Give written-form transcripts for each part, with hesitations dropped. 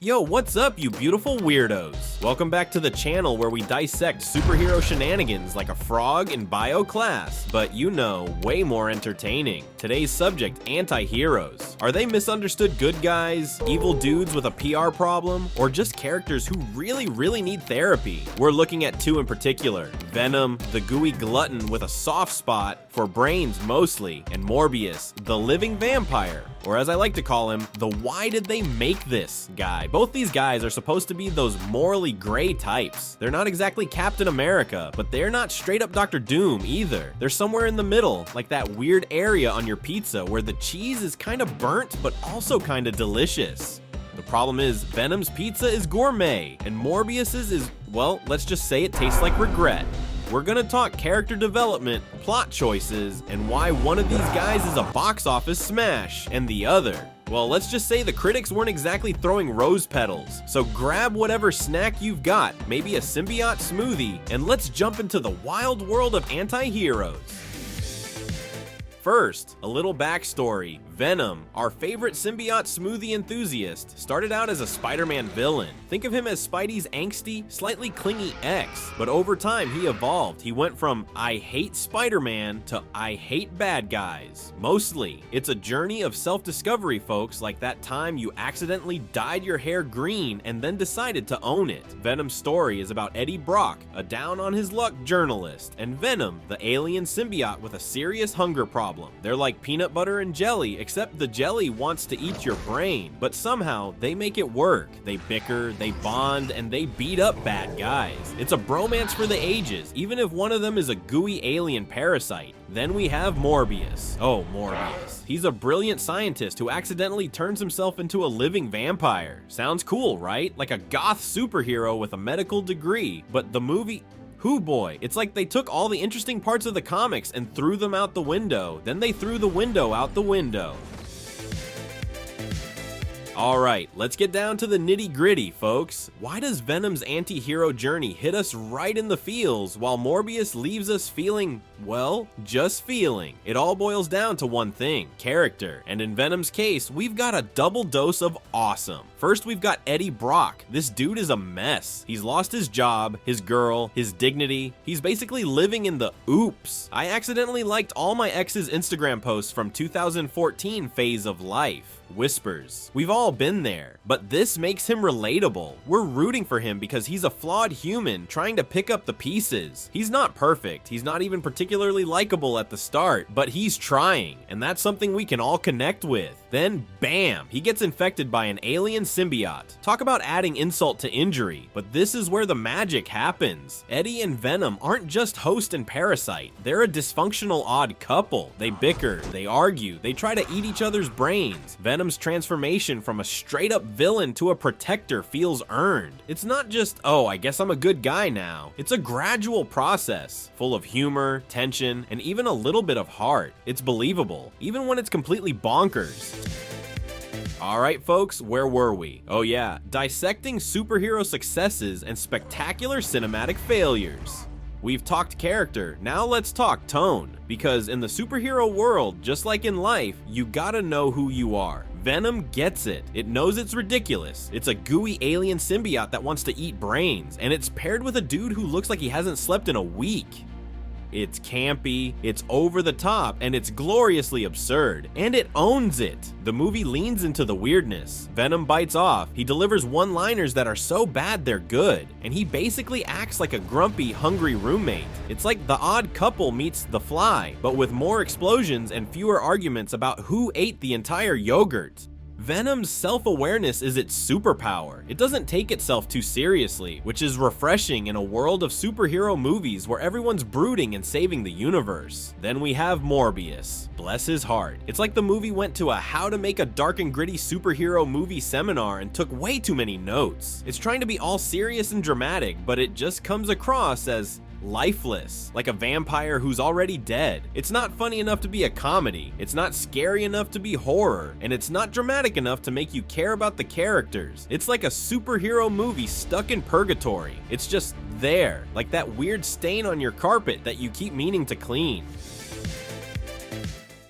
Yo, what's up, you beautiful weirdos? Welcome back to the channel where we dissect superhero shenanigans like a frog in bio class, but you know, way more entertaining. Today's subject, anti-heroes. Are they misunderstood good guys, evil dudes with a PR problem, or just characters who really need therapy? We're looking at two in particular: Venom, the gooey glutton with a soft spot for brains mostly, and Morbius, the living vampire, or as I like to call him, the why did they make this guy. Both these guys are supposed to be those morally gray types. They're not exactly Captain America, but they're not straight up Dr. Doom either. They're somewhere in the middle, like that weird area on your pizza where the cheese is kind of burnt, but also kind of delicious. The problem is, Venom's pizza is gourmet, and Morbius's is, well, let's just say it tastes like regret. We're gonna talk character development, plot choices, and why one of these guys is a box office smash, and the other, well, let's just say the critics weren't exactly throwing rose petals. So grab whatever snack you've got, maybe a symbiote smoothie, and let's jump into the wild world of anti-heroes. First, a little backstory. Venom, our favorite symbiote smoothie enthusiast, started out as a Spider-Man villain. Think of him as Spidey's angsty, slightly clingy ex, but over time he evolved. He went from I hate Spider-Man to I hate bad guys. Mostly, it's a journey of self-discovery, folks, like that time you accidentally dyed your hair green and then decided to own it. Venom's story is about Eddie Brock, a down-on-his-luck journalist, and Venom, the alien symbiote with a serious hunger problem. They're like peanut butter and jelly, except the jelly wants to eat your brain, but somehow they make it work. They bicker, they bond, and they beat up bad guys. It's a bromance for the ages, even if one of them is a gooey alien parasite. Then we have Morbius. Oh, Morbius. He's a brilliant scientist who accidentally turns himself into a living vampire. Sounds cool, right? Like a goth superhero with a medical degree, but the movie... Hoo boy, it's like they took all the interesting parts of the comics and threw them out the window. Then they threw the window out the window. Alright, let's get down to the nitty-gritty, folks. Why does Venom's anti-hero journey hit us right in the feels, while Morbius leaves us feeling, well, just feeling? It all boils down to one thing: character. And in Venom's case, we've got a double dose of awesome. First, we've got Eddie Brock. This dude is a mess. He's lost his job, his girl, his dignity. He's basically living in the oops, I accidentally liked all my ex's Instagram posts from 2014 phase of life. Whispers. We've all been there, but this makes him relatable. We're rooting for him because he's a flawed human trying to pick up the pieces. He's not perfect, he's not even particularly likable at the start, but he's trying, and that's something we can all connect with. Then, bam, he gets infected by an alien symbiote. Talk about adding insult to injury, but this is where the magic happens. Eddie and Venom aren't just host and parasite, they're a dysfunctional odd couple. They bicker, they argue, they try to eat each other's brains. Venom's transformation from a straight-up villain to a protector feels earned. It's not just, oh, I guess I'm a good guy now. It's a gradual process, full of humor, tension, and even a little bit of heart. It's believable, even when it's completely bonkers. Alright folks, where were we? Oh yeah, dissecting superhero successes and spectacular cinematic failures. We've talked character, now let's talk tone. Because in the superhero world, just like in life, you gotta know who you are. Venom gets it. It knows it's ridiculous. It's a gooey alien symbiote that wants to eat brains, and it's paired with a dude who looks like he hasn't slept in a week. It's campy, it's over the top, and it's gloriously absurd. And it owns it. The movie leans into the weirdness. Venom bites off. He delivers one-liners that are so bad they're good. And he basically acts like a grumpy, hungry roommate. It's like The Odd Couple meets The Fly, but with more explosions and fewer arguments about who ate the entire yogurt. Venom's self-awareness is its superpower. It doesn't take itself too seriously, which is refreshing in a world of superhero movies where everyone's brooding and saving the universe. Then we have Morbius. Bless his heart. It's like the movie went to a how to make a dark and gritty superhero movie seminar and took way too many notes. It's trying to be all serious and dramatic, but it just comes across as lifeless, like a vampire who's already dead. It's not funny enough to be a comedy, it's not scary enough to be horror, and it's not dramatic enough to make you care about the characters. It's like a superhero movie stuck in purgatory. It's just there, like that weird stain on your carpet that you keep meaning to clean.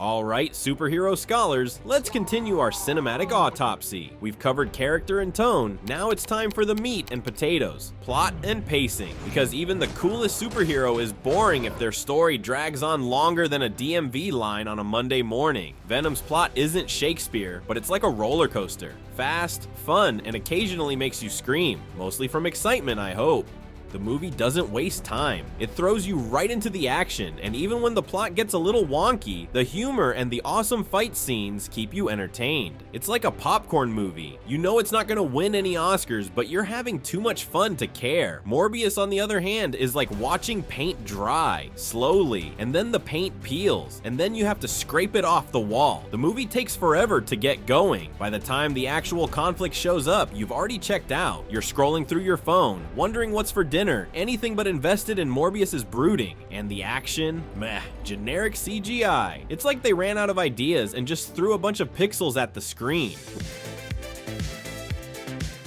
Alright, superhero scholars, let's continue our cinematic autopsy. We've covered character and tone, now it's time for the meat and potatoes, plot and pacing, because even the coolest superhero is boring if their story drags on longer than a DMV line on a Monday morning. Venom's plot isn't Shakespeare, but it's like a roller coaster. Fast, fun, and occasionally makes you scream, mostly from excitement, I hope. The movie doesn't waste time. It throws you right into the action, and even when the plot gets a little wonky, the humor and the awesome fight scenes keep you entertained. It's like a popcorn movie. You know it's not gonna win any Oscars, but you're having too much fun to care. Morbius, on the other hand, is like watching paint dry, slowly, and then the paint peels, and then you have to scrape it off the wall. The movie takes forever to get going. By the time the actual conflict shows up, you've already checked out. You're scrolling through your phone, wondering what's for dinner, anything but invested in Morbius's brooding. And the action? Meh, generic CGI. It's like they ran out of ideas and just threw a bunch of pixels at the screen.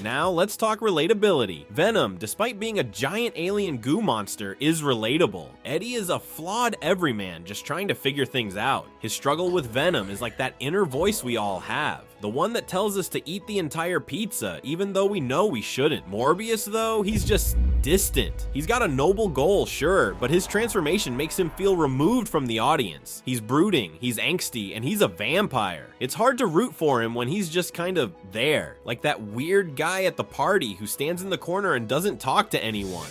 Now, let's talk relatability. Venom, despite being a giant alien goo monster, is relatable. Eddie is a flawed everyman just trying to figure things out. His struggle with Venom is like that inner voice we all have. The one that tells us to eat the entire pizza, even though we know we shouldn't. Morbius, though, he's just distant. He's got a noble goal, sure, but his transformation makes him feel removed from the audience. He's brooding, he's angsty, and he's a vampire. It's hard to root for him when he's just kind of there, like that weird guy at the party who stands in the corner and doesn't talk to anyone.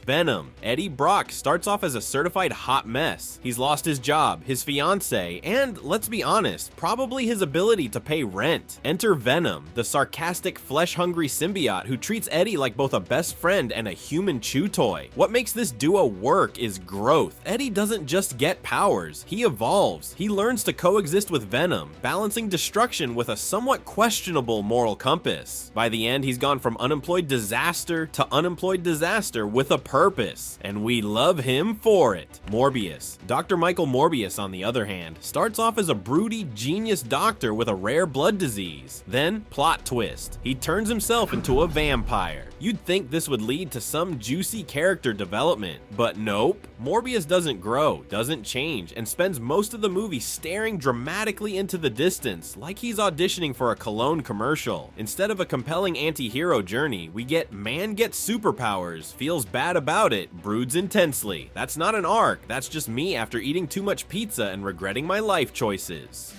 Venom. Eddie Brock starts off as a certified hot mess. He's lost his job, his fiance, and, let's be honest, probably his ability to pay rent. Enter Venom, the sarcastic, flesh-hungry symbiote who treats Eddie like both a best friend and a human chew toy. What makes this duo work is growth. Eddie doesn't just get powers, he evolves. He learns to coexist with Venom, balancing destruction with a somewhat questionable moral compass. By the end, he's gone from unemployed disaster to unemployed disaster with a purpose, and we love him for it. Morbius. Dr. Michael Morbius, on the other hand, starts off as a broody, genius doctor with a rare blood disease. Then, plot twist. He turns himself into a vampire. You'd think this would lead to some juicy character development, but nope. Morbius doesn't grow, doesn't change, and spends most of the movie staring dramatically into the distance, like he's auditioning for a cologne commercial. Instead of a compelling anti-hero journey, we get man gets superpowers, feels bad about it, broods intensely. That's not an arc, that's just me after eating too much pizza and regretting my life choices.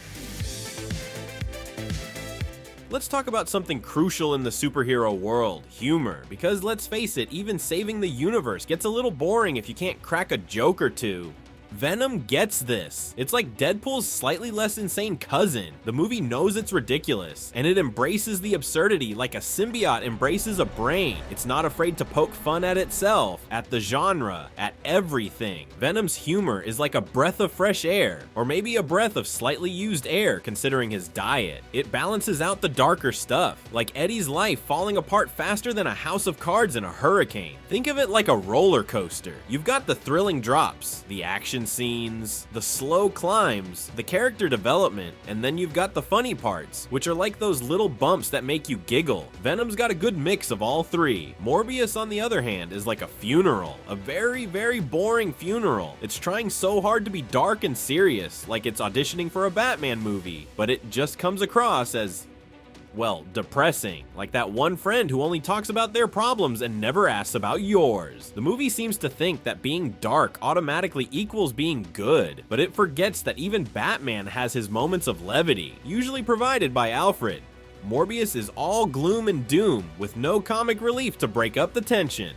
Let's talk about something crucial in the superhero world, humor, because let's face it, even saving the universe gets a little boring if you can't crack a joke or two. Venom gets this. It's like Deadpool's slightly less insane cousin. The movie knows it's ridiculous, and it embraces the absurdity like a symbiote embraces a brain. It's not afraid to poke fun at itself, at the genre, at everything. Venom's humor is like a breath of fresh air, or maybe a breath of slightly used air considering his diet. It balances out the darker stuff, like Eddie's life falling apart faster than a house of cards in a hurricane. Think of it like a roller coaster. You've got the thrilling drops, the action scenes, the slow climbs, the character development, and then you've got the funny parts, which are like those little bumps that make you giggle. Venom's got a good mix of all three. Morbius, on the other hand, is like a funeral, a very, very boring funeral. It's trying so hard to be dark and serious, like it's auditioning for a Batman movie, but it just comes across as, well, depressing, like that one friend who only talks about their problems and never asks about yours. The movie seems to think that being dark automatically equals being good, but it forgets that even Batman has his moments of levity, usually provided by Alfred. Morbius is all gloom and doom, with no comic relief to break up the tension.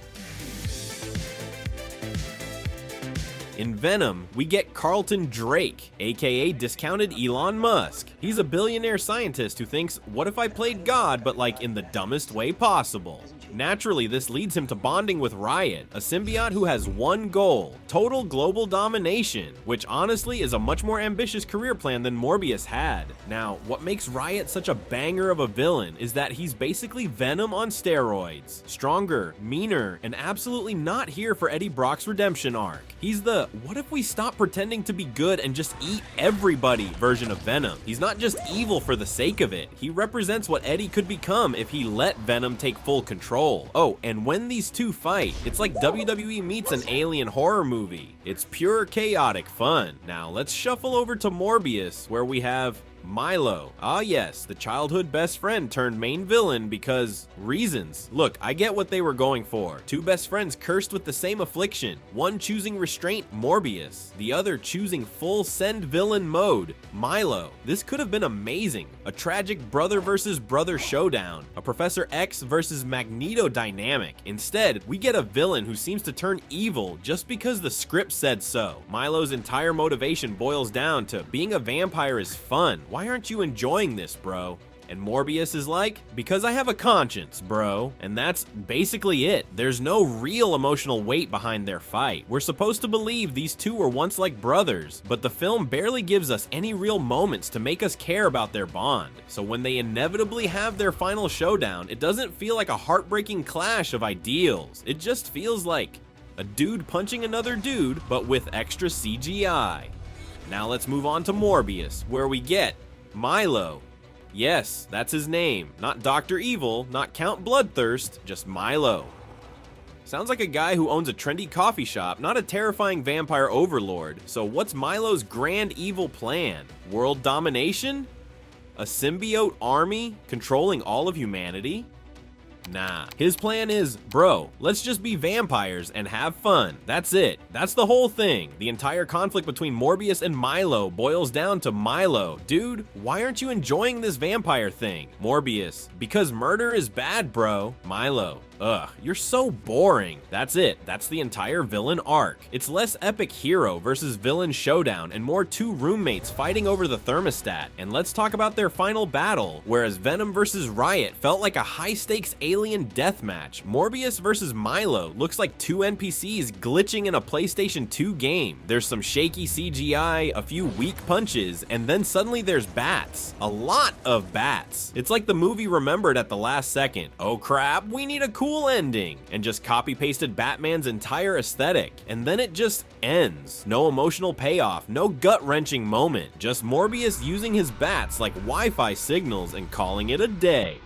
In Venom, we get Carlton Drake, aka discounted Elon Musk. He's a billionaire scientist who thinks, what if I played God, but like in the dumbest way possible? Naturally, this leads him to bonding with Riot, a symbiote who has one goal: total global domination, which honestly is a much more ambitious career plan than Morbius had. Now, what makes Riot such a banger of a villain is that he's basically Venom on steroids. Stronger, meaner, and absolutely not here for Eddie Brock's redemption arc. He's the what if we stop pretending to be good and just eat everybody version of Venom? He's not just evil for the sake of it. He represents what Eddie could become if he let Venom take full control. Oh, and when these two fight, it's like WWE meets an alien horror movie. It's pure chaotic fun. Now let's shuffle over to Morbius, where we have Milo. Ah yes, the childhood best friend turned main villain because reasons. Look, I get what they were going for. Two best friends cursed with the same affliction. One choosing restraint, Morbius. The other choosing full send villain mode, Milo. This could have been amazing. A tragic brother versus brother showdown. A Professor X versus Magneto dynamic. Instead, we get a villain who seems to turn evil just because the script said so. Milo's entire motivation boils down to being a vampire is fun. Why aren't you enjoying this, bro? And Morbius is like, because I have a conscience, bro. And that's basically it. There's no real emotional weight behind their fight. We're supposed to believe these two were once like brothers, but the film barely gives us any real moments to make us care about their bond. So when they inevitably have their final showdown, it doesn't feel like a heartbreaking clash of ideals. It just feels like a dude punching another dude, but with extra CGI. Now let's move on to Morbius, where we get Milo. Yes, that's his name. Not Dr. Evil, not Count Bloodthirst, just Milo. Sounds like a guy who owns a trendy coffee shop, not a terrifying vampire overlord. So what's Milo's grand evil plan? World domination? A symbiote army controlling all of humanity? Nah. His plan is, bro, let's just be vampires and have fun. That's it. That's the whole thing. The entire conflict between Morbius and Milo boils down to Milo. Dude, why aren't you enjoying this vampire thing? Morbius, because murder is bad, bro. Milo, ugh, you're so boring. That's it. That's the entire villain arc. It's less epic hero versus villain showdown and more two roommates fighting over the thermostat. And let's talk about their final battle. Whereas Venom versus Riot felt like a high-stakes alien deathmatch, Morbius versus Milo looks like two NPCs glitching in a PlayStation 2 game. There's some shaky CGI, a few weak punches, and then suddenly there's bats. A lot of bats. It's like the movie remembered at the last second, oh crap, we need a cool ending, and just copy-pasted Batman's entire aesthetic. And then it just ends. No emotional payoff, no gut-wrenching moment, just Morbius using his bats like Wi-Fi signals and calling it a day.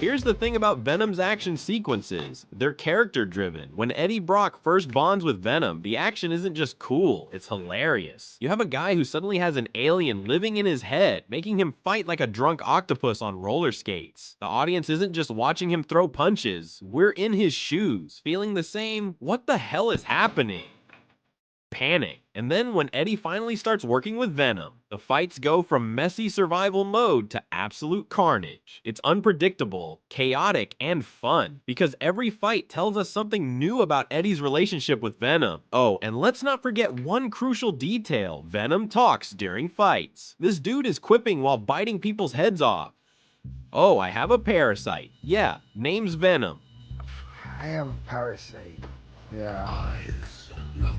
Here's the thing about Venom's action sequences. They're character-driven. When Eddie Brock first bonds with Venom, the action isn't just cool, it's hilarious. You have a guy who suddenly has an alien living in his head, making him fight like a drunk octopus on roller skates. The audience isn't just watching him throw punches, we're in his shoes, feeling the same, what the hell is happening? Panic. And then when Eddie finally starts working with Venom, the fights go from messy survival mode to absolute carnage. It's unpredictable, chaotic, and fun, because every fight tells us something new about Eddie's relationship with Venom. Oh, and let's not forget one crucial detail. Venom talks during fights. This dude is quipping while biting people's heads off. Oh, I have a parasite. Yeah, name's Venom. I have a parasite. Yeah. Eyes, lungs,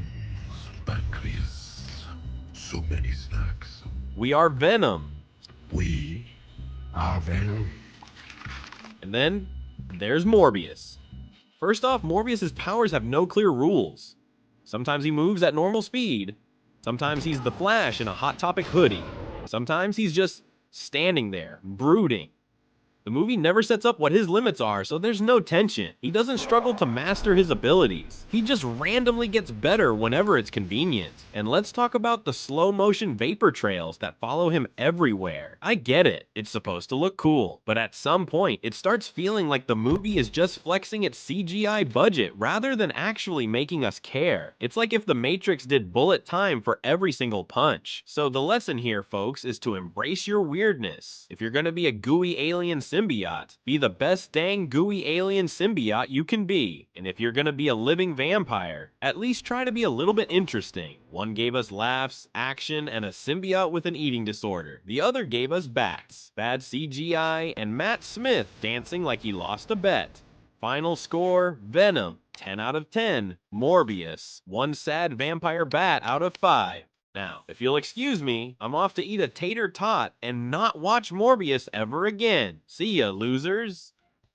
pancreas, so many snacks. We are Venom. We are Venom. And then there's Morbius. First off, Morbius's powers have no clear rules. Sometimes he moves at normal speed. Sometimes he's the Flash in a Hot Topic hoodie. Sometimes he's just standing there, brooding. The movie never sets up what his limits are, so there's no tension. He doesn't struggle to master his abilities. He just randomly gets better whenever it's convenient. And let's talk about the slow motion vapor trails that follow him everywhere. I get it, it's supposed to look cool, but at some point, it starts feeling like the movie is just flexing its CGI budget rather than actually making us care. It's like if the Matrix did bullet time for every single punch. So the lesson here, folks, is to embrace your weirdness. If you're gonna be a gooey alien symbiote, be the best dang gooey alien symbiote you can be. And if you're gonna be a living vampire, at least try to be a little bit interesting. One gave us laughs, action, and a symbiote with an eating disorder. The other gave us bats, bad CGI, and Matt Smith dancing like he lost a bet. Final score, Venom, 10 out of 10. Morbius, 1 sad vampire bat out of 5. Now, if you'll excuse me, I'm off to eat a tater tot and not watch Morbius ever again. See ya, losers.